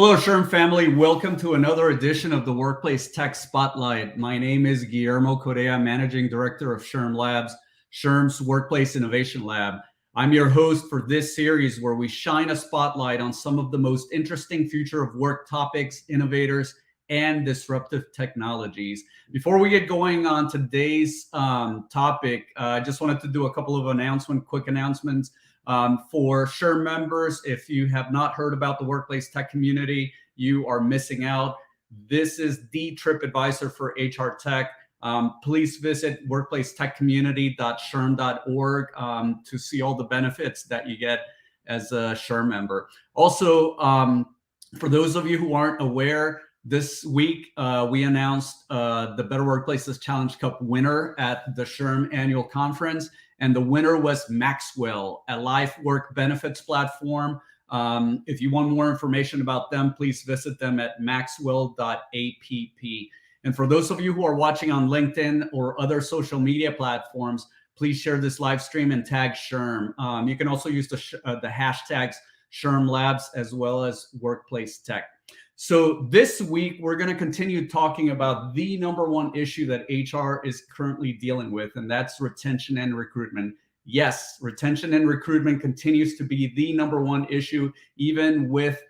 Hello, SHRM family. Welcome to another edition of the WorkplaceTech Spotlight. My name is Guillermo Corea, Managing Director of SHRMLabs, SHRM's Workplace Innovation Lab. I'm your host for this series where we shine a spotlight on some of the most interesting future of work topics, innovators, and disruptive technologies. Before we get going on today's topic, I just wanted to do a couple of quick announcements. For SHRM members, if you have not heard about the Workplace Tech community, you are missing out. This is the TripAdvisor for HR tech. Please visit workplacetechcommunity.shrm.org to see all the benefits that you get as a SHRM member. Also, for those of you who aren't aware, this week we announced the Better Workplaces Challenge Cup winner at the SHRM annual conference. And the winner was Maxwell, a life work benefits platform. If you want more information about them, please visit them at maxwell.app. And for those of you who are watching on LinkedIn or other social media platforms, please share this live stream and tag SHRM. You can also use the hashtags SHRMLabs as well as Workplace Tech. So this week, we're going to continue talking about the number one issue that HR is currently dealing with, and that's retention and recruitment. Yes, retention and recruitment continues to be the number one issue, even with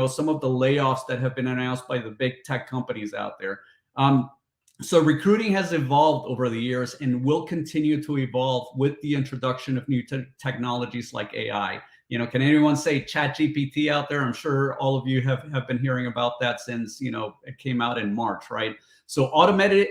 some of the layoffs that have been announced by the big tech companies out there. So recruiting has evolved over the years and will continue to evolve with the introduction of new technologies like AI. Can anyone say ChatGPT out there? I'm sure all of you have been hearing about that since, it came out in March, right? So automated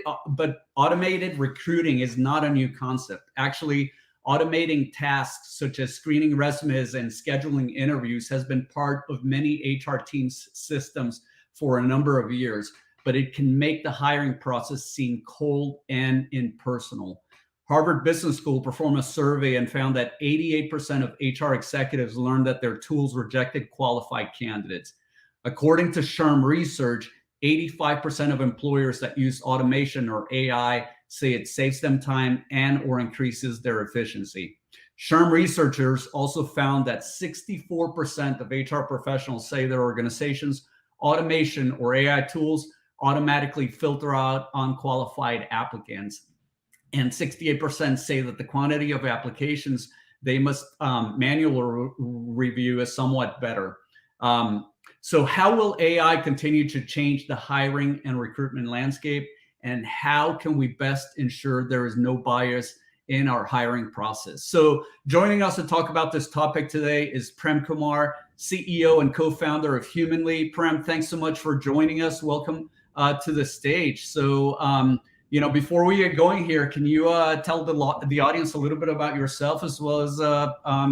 recruiting is not a new concept. Actually, automating tasks such as screening resumes and scheduling interviews has been part of many HR teams' systems for a number of years, but it can make the hiring process seem cold and impersonal. Harvard Business School performed a survey and found that 88% of HR executives learned that their tools rejected qualified candidates. According to SHRM research, 85% of employers that use automation or AI say it saves them time and or increases their efficiency. SHRM researchers also found that 64% of HR professionals say their organization's automation or AI tools automatically filter out unqualified applicants. And 68% say that the quantity of applications they must manually review is somewhat better. So how will AI continue to change the hiring and recruitment landscape? And how can we best ensure there is no bias in our hiring process? So joining us to talk about this topic today is Prem Kumar, CEO and co-founder of Humanly. Prem, thanks so much for joining us. Welcome to the stage. So, before we get going here, can you tell the audience a little bit about yourself as well as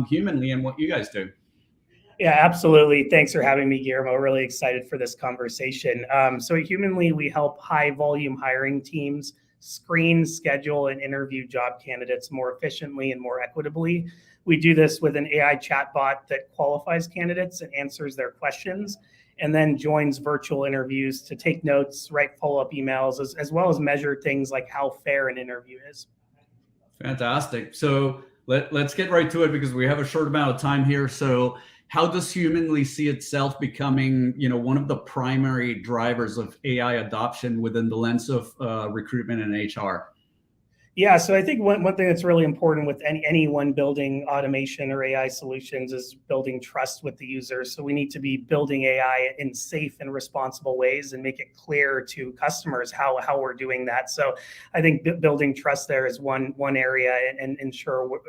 Humanly and what you guys do? Yeah, absolutely. Thanks for having me, Guillermo. Really excited for this conversation. So at Humanly, we help high volume hiring teams screen, schedule, and interview job candidates more efficiently and more equitably. We do this with an AI chatbot that qualifies candidates and answers their questions, and then joins virtual interviews to take notes, write follow-up emails, as well as measure things like how fair an interview is. Fantastic. So let's get right to it because we have a short amount of time here. So how does Humanly see itself becoming, one of the primary drivers of AI adoption within the lens of recruitment and HR? Yeah, so I think one thing that's really important with anyone building automation or AI solutions is building trust with the user. So we need to be building AI in safe and responsible ways and make it clear to customers how we're doing that. So I think building trust there is one area, and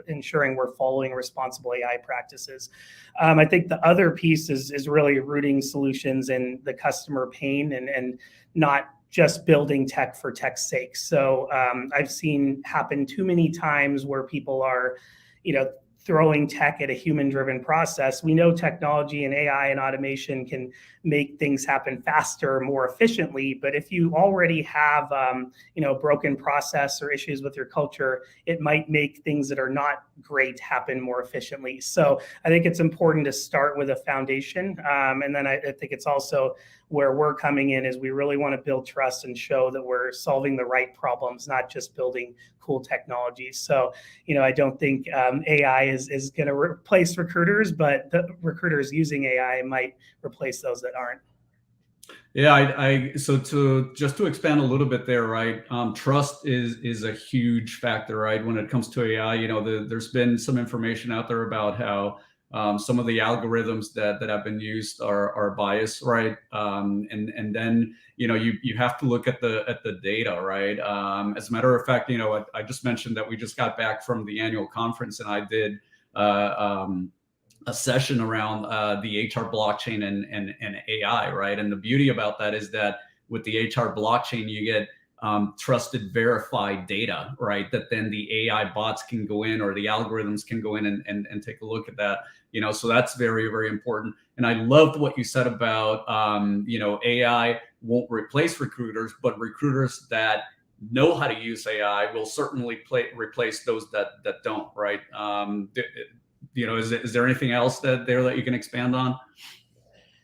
ensuring we're following responsible AI practices. I think the other piece is really rooting solutions in the customer pain and not just building tech for tech's sake. So I've seen happen too many times where people are, throwing tech at a human-driven process. We know technology and AI and automation can make things happen faster, more efficiently. But if you already have, broken process or issues with your culture, it might make things that are not great happen more efficiently. So I think it's important to start with a foundation. And then I think it's also where we're coming in is we really want to build trust and show that we're solving the right problems, not just building cool technologies. So, I don't think AI is going to replace recruiters, but the recruiters using AI might replace those that aren't. Yeah, so to expand a little bit there, right? Trust is a huge factor, right? When it comes to AI, there's been some information out there about how some of the algorithms that have been used are biased, right? And then you have to look at the data, right? As a matter of fact, I just mentioned that we just got back from the annual conference, and I did. A session around the HR blockchain and AI, right? And the beauty about that is that with the HR blockchain, you get trusted, verified data, right? That then the AI bots can go in, or the algorithms can go in and take a look at that. So that's very, very important. And I loved what you said about, AI won't replace recruiters, but recruiters that know how to use AI will certainly replace those that don't, right? Is there anything else that you can expand on?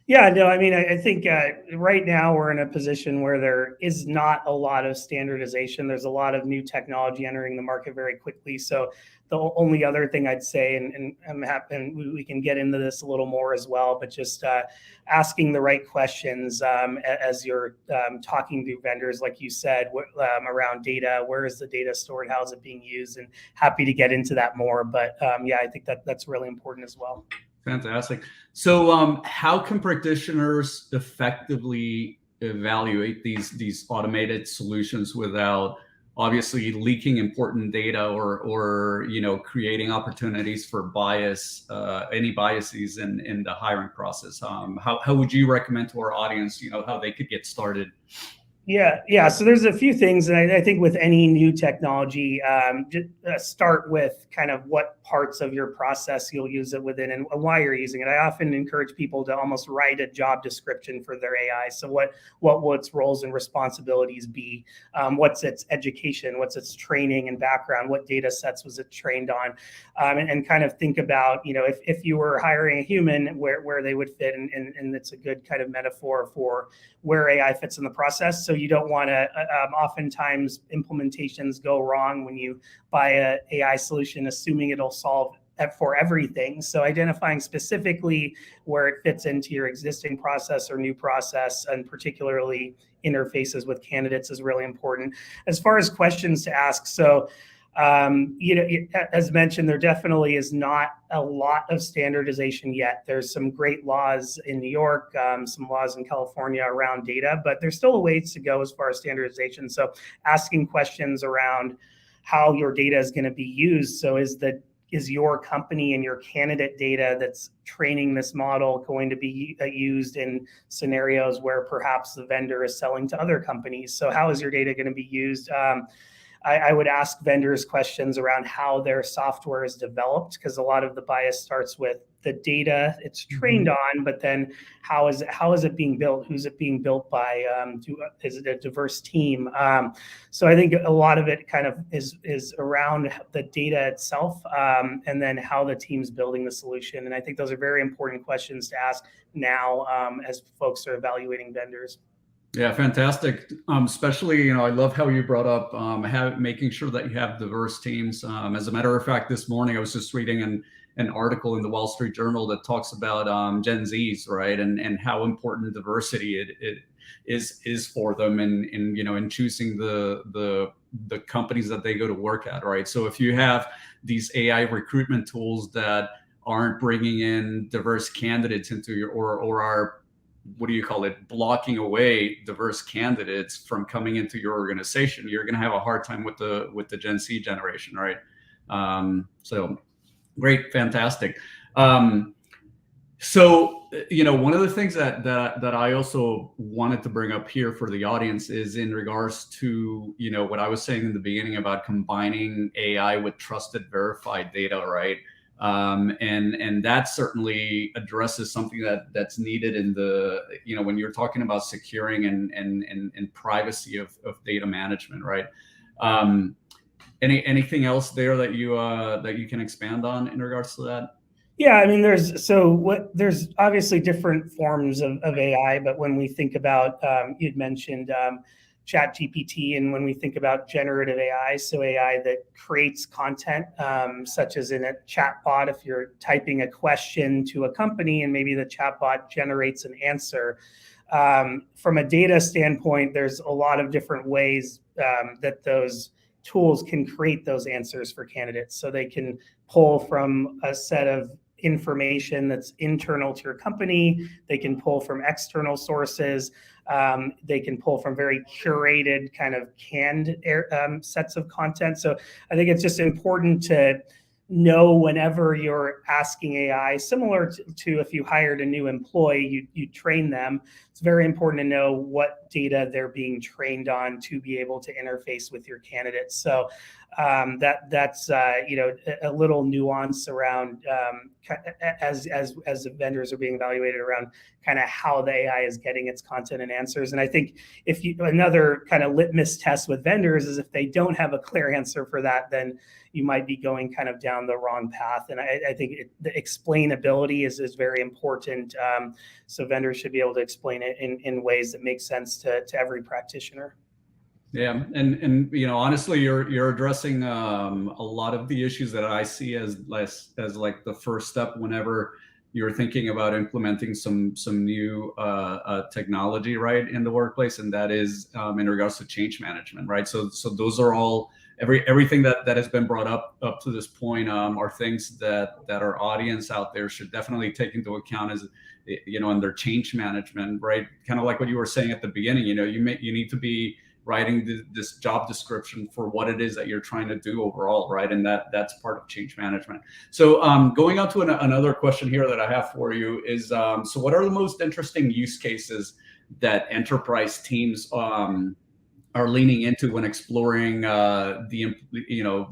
Yeah, no, I mean, I think right now we're in a position where there is not a lot of standardization. There's a lot of new technology entering the market very quickly. So the only other thing I'd say, and I'm happy, and we can get into this a little more as well, but just asking the right questions as you're talking to vendors, like you said, around data. Where is the data stored? How is it being used? And happy to get into that more. But yeah, I think that's really important as well. Fantastic. So, how can practitioners effectively evaluate these automated solutions without obviously leaking important data, or creating opportunities for bias, any biases in the hiring process? How would you recommend to our audience, how they could get started? Yeah. So there's a few things, and I think with any new technology, just start with kind of what parts of your process you'll use it within and why you're using it. I often encourage people to almost write a job description for their AI. So what will its roles and responsibilities be? What's its education? What's its training and background? What data sets was it trained on? And kind of think about, if you were hiring a human, where they would fit, and it's a good kind of metaphor for where AI fits in the process. So you don't want to, oftentimes implementations go wrong when you buy a AI solution, assuming it'll solve for everything. So identifying specifically where it fits into your existing process or new process, and particularly interfaces with candidates, is really important. As far as questions to ask, so as mentioned, there definitely is not a lot of standardization yet. There's some great laws in New York, some laws in California around data, but there's still a ways to go as far as standardization. So asking questions around how your data is going to be used. So is your company and your candidate data that's training this model going to be used in scenarios where perhaps the vendor is selling to other companies? So how is your data going to be used? I would ask vendors questions around how their software is developed, because a lot of the bias starts with the data it's trained on, but then how is it being built? Who's it being built by? Is it a diverse team? So I think a lot of it kind of is around the data itself, and then how the team's building the solution. And I think those are very important questions to ask now, as folks are evaluating vendors. Yeah, fantastic. Especially, I love how you brought up making sure that you have diverse teams. As a matter of fact, this morning I was just reading an article in the Wall Street Journal that talks about Gen Zs, right, and how important diversity it is for them in choosing the companies that they go to work at, right? So if you have these AI recruitment tools that aren't bringing in diverse candidates into your, or are, what do you call it, blocking away diverse candidates from coming into your organization, you're going to have a hard time with the Gen Z generation, right? So great, fantastic. So one of the things that I also wanted to bring up here for the audience is in regards to what I was saying in the beginning about combining AI with trusted, verified data, right? And that certainly addresses something that's needed in the when you're talking about securing and privacy of data management, right? Anything else there that you can expand on in regards to that? Yeah, I mean, there's obviously different forms of AI, but when we think about, you'd mentioned Chat GPT, and when we think about generative AI, so AI that creates content, such as in a chatbot, if you're typing a question to a company and maybe the chatbot generates an answer, From a data standpoint, there's a lot of different ways that those tools can create those answers for candidates. So they can pull from a set of information that's internal to your company. They can pull from external sources. They can pull from very curated kind of canned sets of content. So I think it's just important to know whenever you're asking AI, similar to if you hired a new employee, you train them. It's very important to know what data they're being trained on to be able to interface with your candidates. So that's a little nuance around as the vendors are being evaluated around kind of how the AI is getting its content and answers. And I think another kind of litmus test with vendors is if they don't have a clear answer for that, then you might be going kind of down the wrong path. And I think the explainability is very important. So vendors should be able to explain it in ways that make sense to every practitioner. Yeah, and honestly, you're addressing a lot of the issues that I see as like the first step whenever you're thinking about implementing some new technology, right, in the workplace, and that is in regards to change management, right? So those are all everything that has been brought up to this point are things that our audience out there should definitely take into account as in their change management, right? Kind of like what you were saying at the beginning. You need to be writing this job description for what it is that you're trying to do overall, right? And that's part of change management. So going on to another question here that I have for you is, so what are the most interesting use cases that enterprise teams are leaning into when exploring the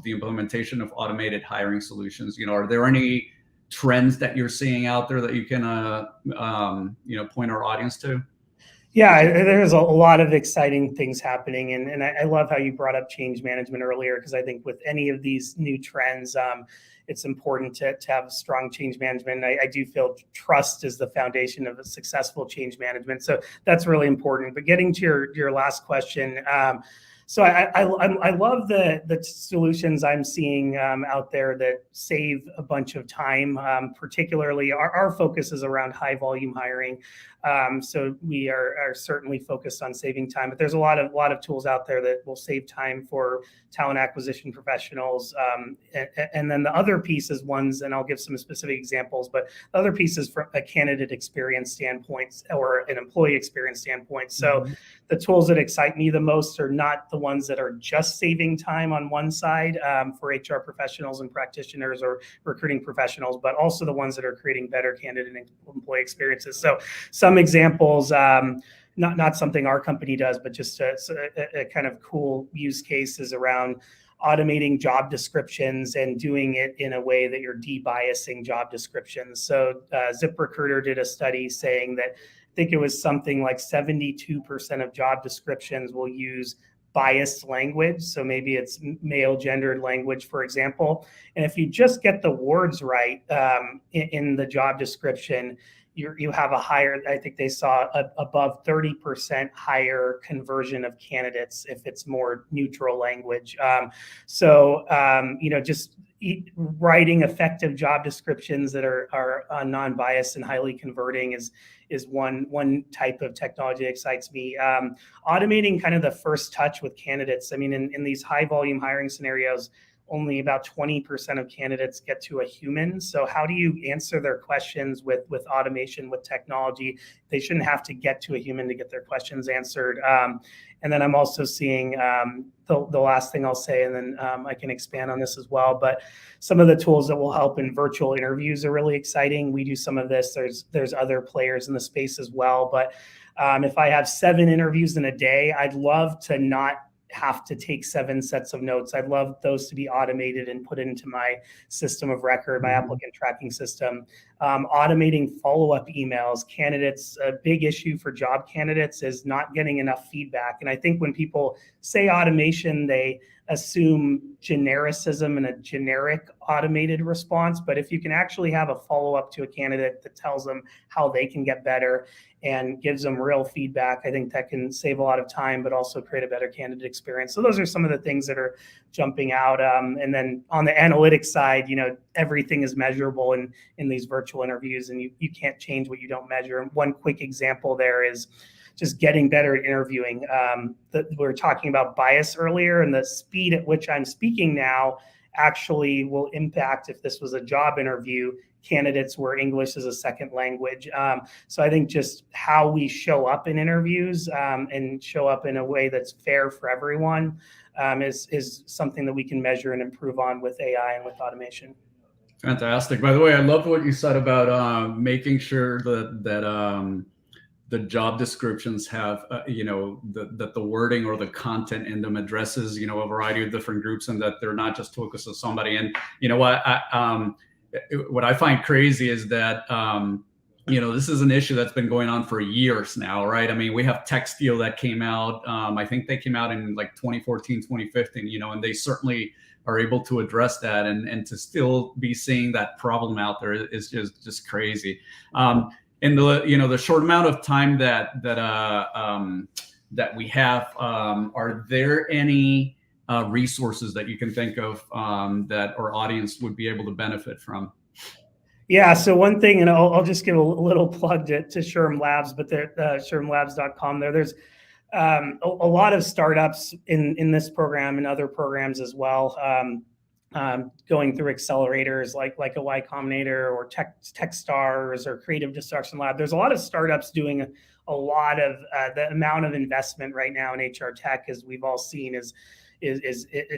implementation of automated hiring solutions? Are there any trends that you're seeing out there that you can point our audience to? Yeah, there's a lot of exciting things happening. And I love how you brought up change management earlier, because I think with any of these new trends, it's important to have strong change management. I do feel trust is the foundation of a successful change management. So that's really important. But getting to your last question, so I love the solutions I'm seeing out there that save a bunch of time. Particularly, our focus is around high volume hiring. So we are certainly focused on saving time. But there's a lot of tools out there that will save time for talent acquisition professionals. And then the other piece is ones, and I'll give some specific examples, but the other piece is from a candidate experience standpoint or an employee experience standpoint. So the tools that excite me the most are not the ones that are just saving time on one side for HR professionals and practitioners or recruiting professionals, but also the ones that are creating better candidate and employee experiences. So some examples, not something our company does, but just a kind of cool use cases around automating job descriptions and doing it in a way that you're debiasing job descriptions. So ZipRecruiter did a study saying that I think it was something like 72% of job descriptions will use biased language. So maybe it's male gendered language, for example. And if you just get the words right in the job description, you have a higher, I think they saw above 30% higher conversion of candidates if it's more neutral language. Just writing effective job descriptions that are non-biased and highly converting is one type of technology that excites me. Automating kind of the first touch with candidates. I mean, in these high volume hiring scenarios, only about 20% of candidates get to a human. So how do you answer their questions with automation, with technology? They shouldn't have to get to a human to get their questions answered. And then I'm also seeing the last thing I'll say, and then I can expand on this as well. But some of the tools that will help in virtual interviews are really exciting. We do some of this. There's other players in the space as well. But if I have 7 interviews in a day, I'd love to not have to take 7 sets of notes. I'd love those to be automated and put into my system of record, my applicant tracking system. Automating follow-up emails. Candidates, a big issue for job candidates is not getting enough feedback. And I think when people say automation, they assume genericism and a generic automated response. But if you can actually have a follow-up to a candidate that tells them how they can get better and gives them real feedback, I think that can save a lot of time, but also create a better candidate experience. So those are some of the things that are jumping out. And then on the analytics side, everything is measurable in these virtual virtual interviews, and you can't change what you don't measure. And one quick example there is just getting better at interviewing. We were talking about bias earlier, and the speed at which I'm speaking now actually will impact, if this was a job interview, candidates where English is a second language. So I think just how we show up in interviews and show up in a way that's fair for everyone is something that we can measure and improve on with AI and with automation. Fantastic. By the way, I love what you said about making sure that the job descriptions have, that the wording or the content in them addresses, a variety of different groups, and that they're not just focused on somebody. And what I find crazy is that, this is an issue that's been going on for years now, right? I mean, we have Textio that came out. I think they came out in like 2014, 2015, and they certainly are able to address that, and to still be seeing that problem out there is just crazy. In the short amount of time that we have, are there any resources that you can think of that our audience would be able to benefit from? Yeah, so one thing, and I'll just give a little plug to SHRMLabs, but SHRMLabs.com. There's a lot of startups in this program and other programs as well, going through accelerators like a Y Combinator or Techstars or Creative Destruction Lab. There's a lot of startups doing a lot of the amount of investment right now in HR tech, as we've all seen, is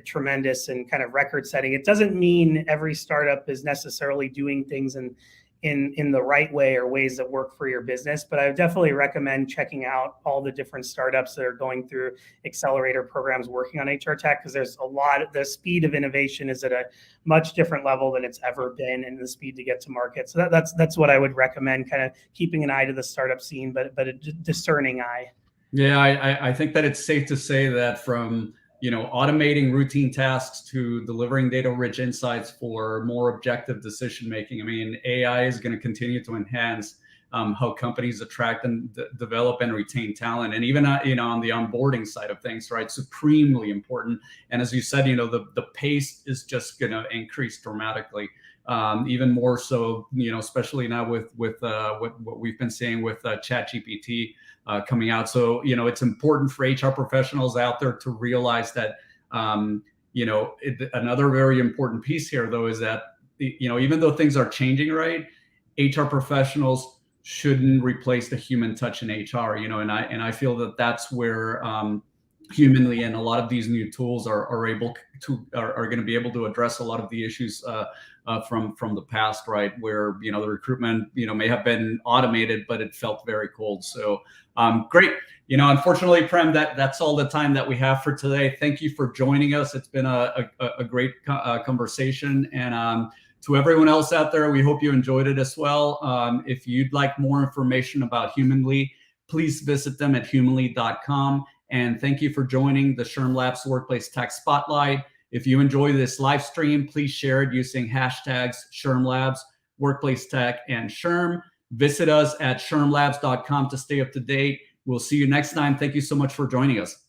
tremendous and kind of record setting. It doesn't mean every startup is necessarily doing things in the right way or ways that work for your business, but I would definitely recommend checking out all the different startups that are going through accelerator programs working on HR tech, because there's the speed of innovation is at a much different level than it's ever been, and the speed to get to market. So that's what I would recommend, kind of keeping an eye to the startup scene, but a discerning eye. Yeah, I think that it's safe to say that from automating routine tasks to delivering data-rich insights for more objective decision-making. I mean, AI is going to continue to enhance how companies attract and develop and retain talent. And even, on the onboarding side of things, right? Supremely important. And as you said, the pace is just going to increase dramatically. Even more so, especially now with what we've been seeing with ChatGPT coming out. So, it's important for HR professionals out there to realize that, another very important piece here, though, is that, even though things are changing, right, HR professionals shouldn't replace the human touch in HR, and I feel that that's where Humanly and a lot of these new tools are going to be able to address a lot of the issues from the past, right? Where, the recruitment, may have been automated, but it felt very cold. So great. Unfortunately, Prem, that's all the time that we have for today. Thank you for joining us. It's been a great conversation. And to everyone else out there, we hope you enjoyed it as well. If you'd like more information about Humanly, please visit them at humanly.com. And thank you for joining the SHRMLabs Workplace Tech Spotlight. If you enjoy this live stream, please share it using hashtags SHRMLabs, Workplace Tech, and SHRM. Visit us at SHRMLabs.com to stay up to date. We'll see you next time. Thank you so much for joining us.